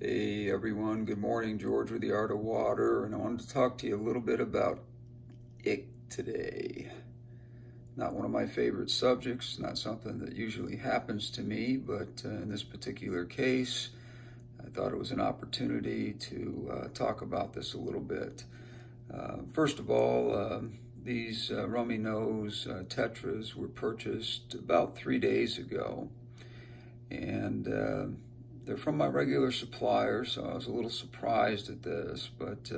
Hey everyone, good morning. George with the Art of Water, and I wanted to talk to you a little bit about ick today. Not one of my favorite subjects, not something that usually happens to me, but in this particular case, I thought it was an opportunity to talk about this a little bit. First of all, these rummy nose tetras were purchased about 3 days ago, and they're from my regular supplier, so I was a little surprised at this, but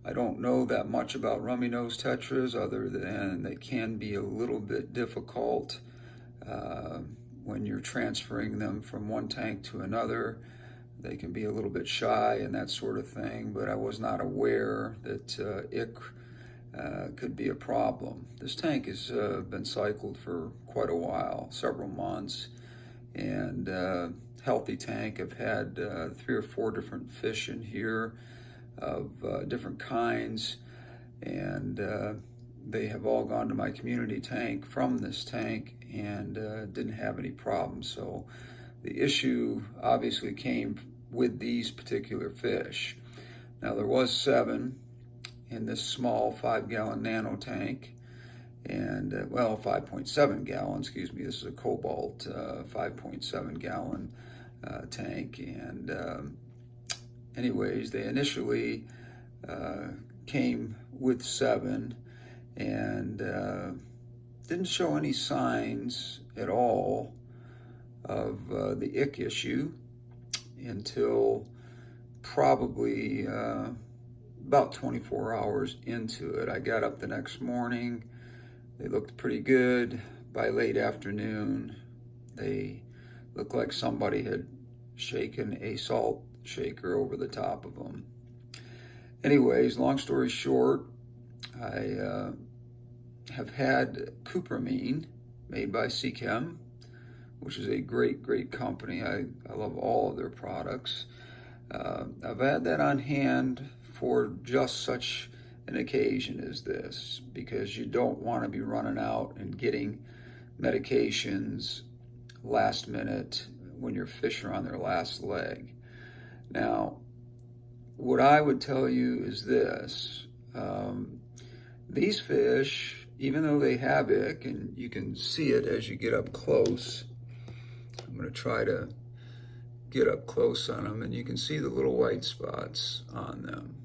I don't know that much about rummy nose tetras other than they can be a little bit difficult when you're transferring them from one tank to another. They can be a little bit shy and that sort of thing, but I was not aware that ick could be a problem. This tank has been cycled for quite a while, several months, and healthy tank. I've had 3 or 4 different fish in here of different kinds, and they have all gone to my community tank from this tank and didn't have any problems. So the issue obviously came with these particular fish. Now there was 7 in this small 5-gallon nano tank, and 5.7 gallon, excuse me, this is a cobalt 5.7 gallon tank. And anyways, they initially came with 7 and didn't show any signs at all of the ick issue until probably about 24 hours into it. I got up the next morning. They looked pretty good. By late afternoon, they looked like somebody had shaken a salt shaker over the top of them. Anyways, long story short, I have had cupramine made by Seachem, which is a great company. I love all of their products. I've had that on hand for just such an occasion as this, because you don't want to be running out and getting medications last minute when your fish are on their last leg. Now, what I would tell you is this: these fish, even though they have ick, and you can see it as you get up close, I'm going to try to get up close on them, and you can see the little white spots on them.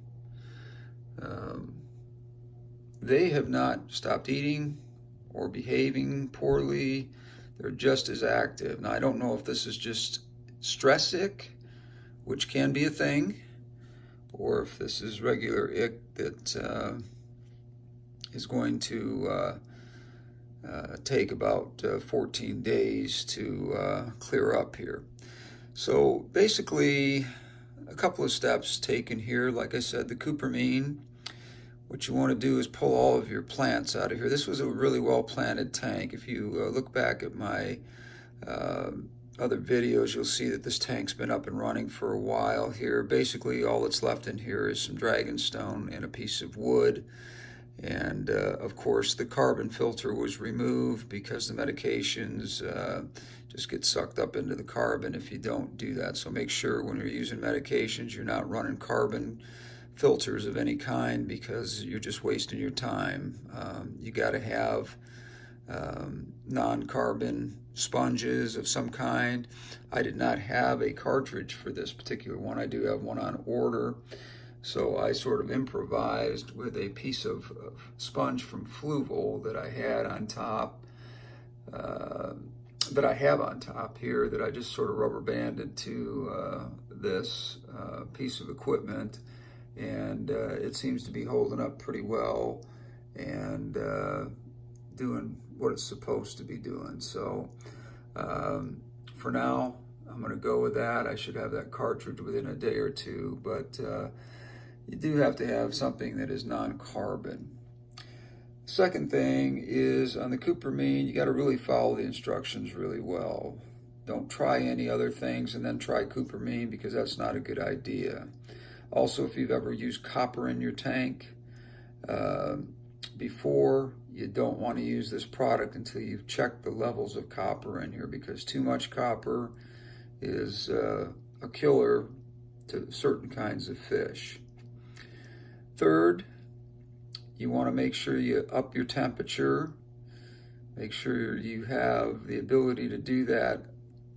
They have not stopped eating or behaving poorly. They're just as active. Now, I don't know if this is just stress ick, which can be a thing, or if this is regular ick that is going to take about 14 days to clear up here. So basically, a couple of steps taken here. Like I said, the cupramine, what you want to do is pull all of your plants out of here. This was a really well planted tank. If you look back at my other videos, you'll see that this tank's been up and running for a while here. Basically, all that's left in here is some dragonstone and a piece of wood. And of course, the carbon filter was removed because the medications just get sucked up into the carbon if you don't do that. So make sure when you're using medications, you're not running carbon filters of any kind, because you're just wasting your time. You got to have non-carbon sponges of some kind. I did not have a cartridge for this particular one. I do have one on order. So I sort of improvised with a piece of sponge from Fluval that I had on top, that I have on top here, that I just sort of rubber banded to this piece of equipment. And it seems to be holding up pretty well and doing what it's supposed to be doing. So for now, I'm going to go with that. I should have that cartridge within a day or two, but you do have to have something that is non-carbon. Second thing is, on the cupramine, you got to really follow the instructions really well. Don't try any other things and then try cupramine, because that's not a good idea. Also, if you've ever used copper in your tank before, you don't want to use this product until you've checked the levels of copper in here, because too much copper is a killer to certain kinds of fish. Third, you want to make sure you up your temperature. Make sure you have the ability to do that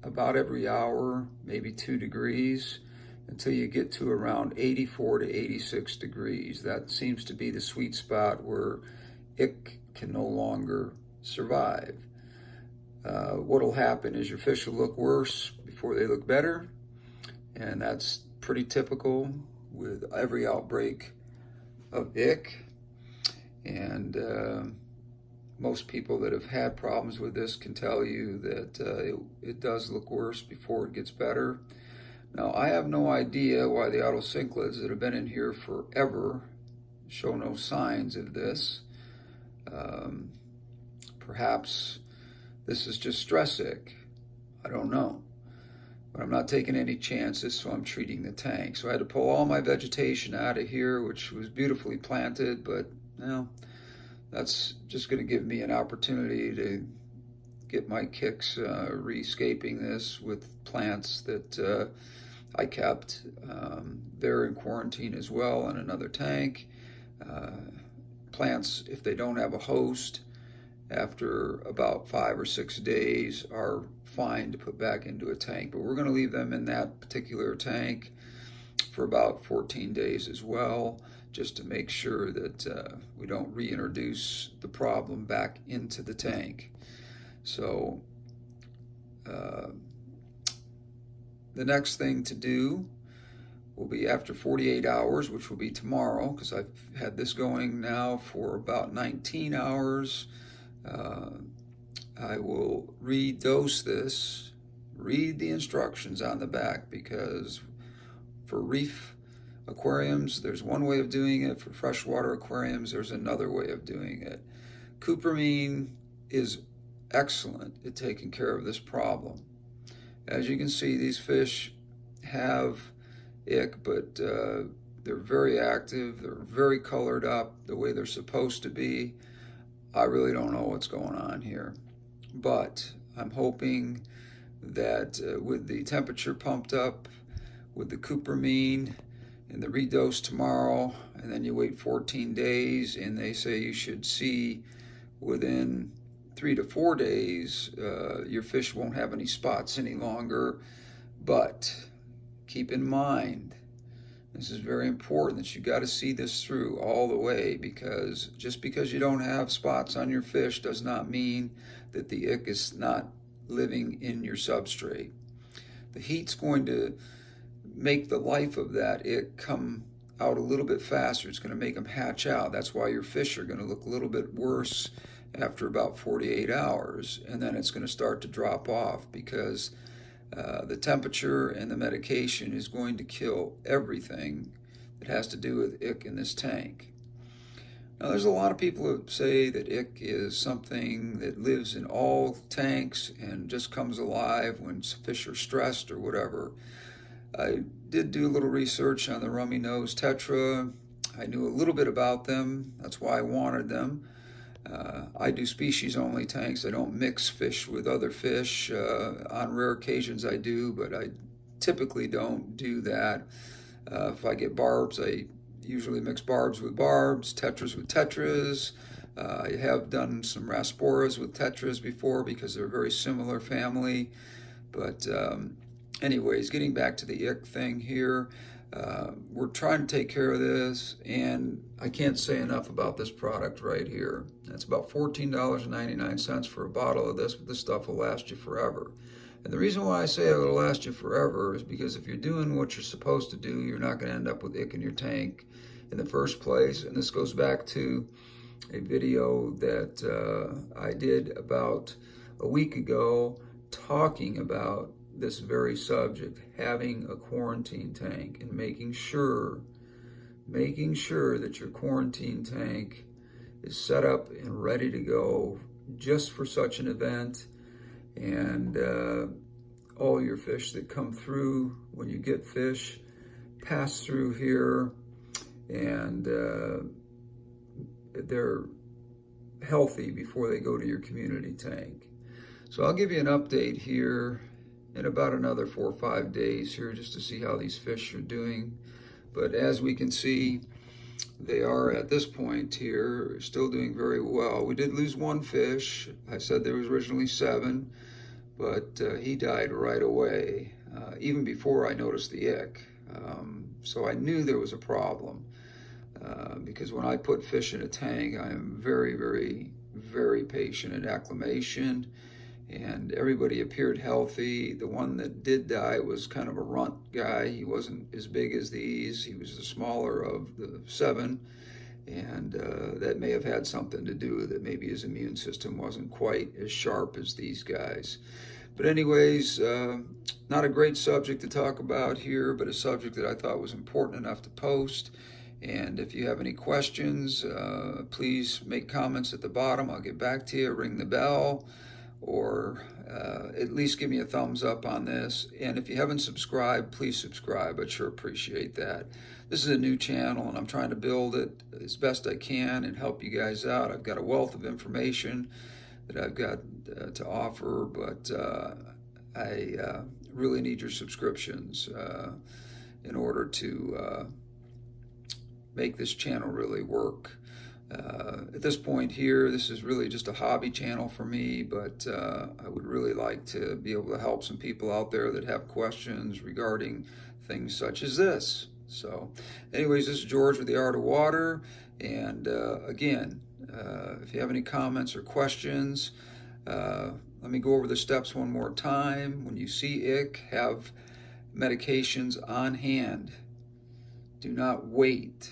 about every hour, maybe 2 degrees, until you get to around 84 to 86 degrees. That seems to be the sweet spot where ick can no longer survive. What'll happen is your fish will look worse before they look better, and that's pretty typical with every outbreak of ick. And most people that have had problems with this can tell you that it does look worse before it gets better. Now, I have no idea why the autocinclids that have been in here forever show no signs of this. Perhaps this is just stress ick. I don't know. But I'm not taking any chances, so I'm treating the tank. So I had to pull all my vegetation out of here, which was beautifully planted, but that's just going to give me an opportunity to get my kicks rescaping this with plants that I kept. They're in quarantine as well in another tank. Plants, if they don't have a host, after about 5 or 6 days are fine to put back into a tank. But we're going to leave them in that particular tank for about 14 days as well, just to make sure that we don't reintroduce the problem back into the tank. So the next thing to do will be after 48 hours, which will be tomorrow, because I've had this going now for about 19 hours. I will redose this, read the instructions on the back, because for reef aquariums, there's one way of doing it. For freshwater aquariums, there's another way of doing it. Cupramine is excellent at taking care of this problem. As you can see, these fish have ick, but they're very active. They're very colored up the way they're supposed to be. I really don't know what's going on here, but I'm hoping that with the temperature pumped up, with the cupramine and the redose tomorrow, and then you wait 14 days, and they say you should see within 3 to 4 days, your fish won't have any spots any longer. But keep in mind, this is very important that you got to see this through all the way, because just because you don't have spots on your fish does not mean that the ick is not living in your substrate. The heat's going to make the life of that ick come out a little bit faster. It's going to make them hatch out. That's why your fish are going to look a little bit worse after about 48 hours, and then it's going to start to drop off, because the temperature and the medication is going to kill everything that has to do with ick in this tank. Now, there's a lot of people that say that ick is something that lives in all tanks and just comes alive when fish are stressed or whatever. I did do a little research on the rummy nose tetra. I knew a little bit about them. That's why I wanted them. I do species-only tanks. I don't mix fish with other fish. On rare occasions I do, but I typically don't do that. If I get barbs, I usually mix barbs with barbs, tetras with tetras. I have done some rasporas with tetras before because they're a very similar family. But anyways, getting back to the ick thing here, we're trying to take care of this, and I can't say enough about this product right here. It's about $14.99 for a bottle of this, but this stuff will last you forever. And the reason why I say it'll last you forever is because if you're doing what you're supposed to do, you're not going to end up with ick in your tank in the first place. And this goes back to a video that I did about a week ago talking about this very subject, having a quarantine tank and making sure that your quarantine tank is set up and ready to go just for such an event. And all your fish that come through, when you get fish, pass through here, and they're healthy before they go to your community tank. So I'll give you an update here in about another 4 or 5 days here just to see how these fish are doing. But as we can see, they are at this point here still doing very well. We did lose one fish. I said there was originally 7, but he died right away, even before I noticed the ick. So I knew there was a problem, because when I put fish in a tank, I am very, very, very patient at acclimation, and everybody appeared healthy. The one that did die was kind of a runt guy. He wasn't as big as these. He was the smaller of the 7, and that may have had something to do with it. Maybe his immune system wasn't quite as sharp as these guys. But anyways, not a great subject to talk about here, but a subject that I thought was important enough to post. And if you have any questions, please make comments at the bottom. I'll get back to you. Ring the bell, or at least give me a thumbs up on this. And if you haven't subscribed, please subscribe. I'd sure appreciate that. This is a new channel, and I'm trying to build it as best I can and help you guys out. I've got a wealth of information that I've got to offer, but I really need your subscriptions in order to make this channel really work. At this point here, this is really just a hobby channel for me, but I would really like to be able to help some people out there that have questions regarding things such as this. So anyways, this is George with the Art of Water, and again, if you have any comments or questions, let me go over the steps one more time. When you see ick, have medications on hand. Do not wait,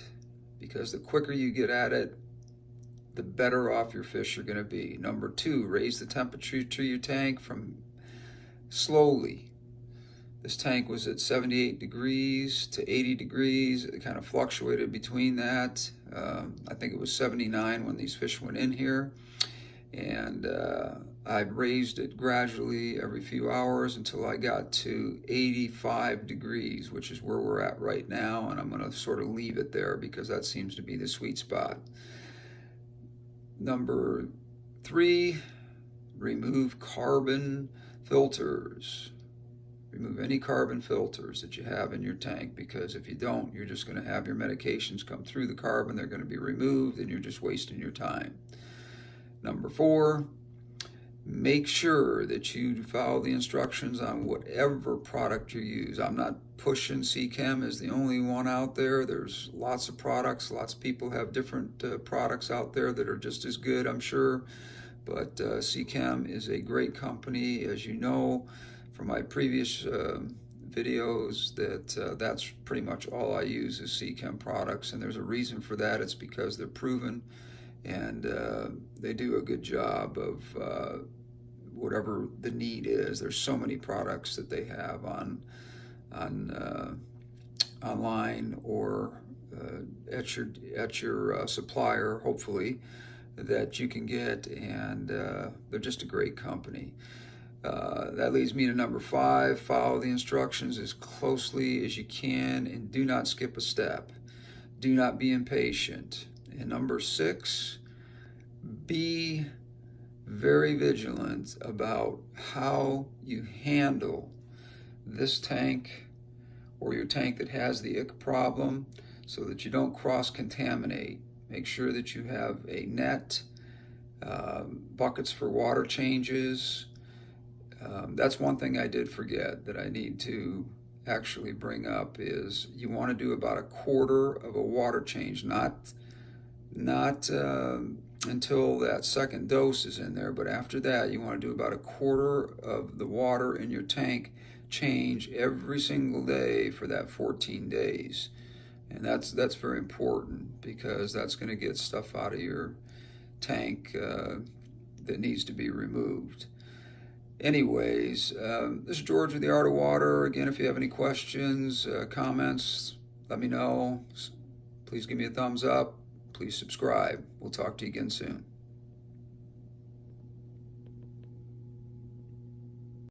because the quicker you get at it, the better off your fish are going to be. Number 2, raise the temperature to your tank from slowly. This tank was at 78 degrees to 80 degrees. It kind of fluctuated between that. I think it was 79 when these fish went in here. And I raised it gradually every few hours until I got to 85 degrees, which is where we're at right now. And I'm going to sort of leave it there because that seems to be the sweet spot. Number 3, remove carbon filters. Remove any carbon filters that you have in your tank, because if you don't, you're just going to have your medications come through the carbon. They're going to be removed, and you're just wasting your time. Number 4, make sure that you follow the instructions on whatever product you use. I'm not pushing Seachem as the only one out there. There's lots of products. Lots of people have different products out there that are just as good, I'm sure. But Seachem is a great company, as you know from my previous videos, that that's pretty much all I use is Seachem products, and there's a reason for that. It's because they're proven, and they do a good job of whatever the need is. There's so many products that they have on online or at your supplier, hopefully, that you can get, and they're just a great company. That leads me to number 5, follow the instructions as closely as you can and do not skip a step. Do not be impatient. And number 6, be very vigilant about how you handle this tank or your tank that has the ick problem, so that you don't cross-contaminate. Make sure that you have a net, buckets for water changes. That's one thing I did forget that I need to actually bring up, is you want to do about 1/4 of a water change, not until that second dose is in there, but after that you want to do about 1/4 of the water in your tank change every single day for that 14 days. And that's very important, because that's going to get stuff out of your tank that needs to be removed. Anyways, this is George with the Art of Water. Again, if you have any questions, comments, let me know. Please give me a thumbs up. Please subscribe. We'll talk to you again soon.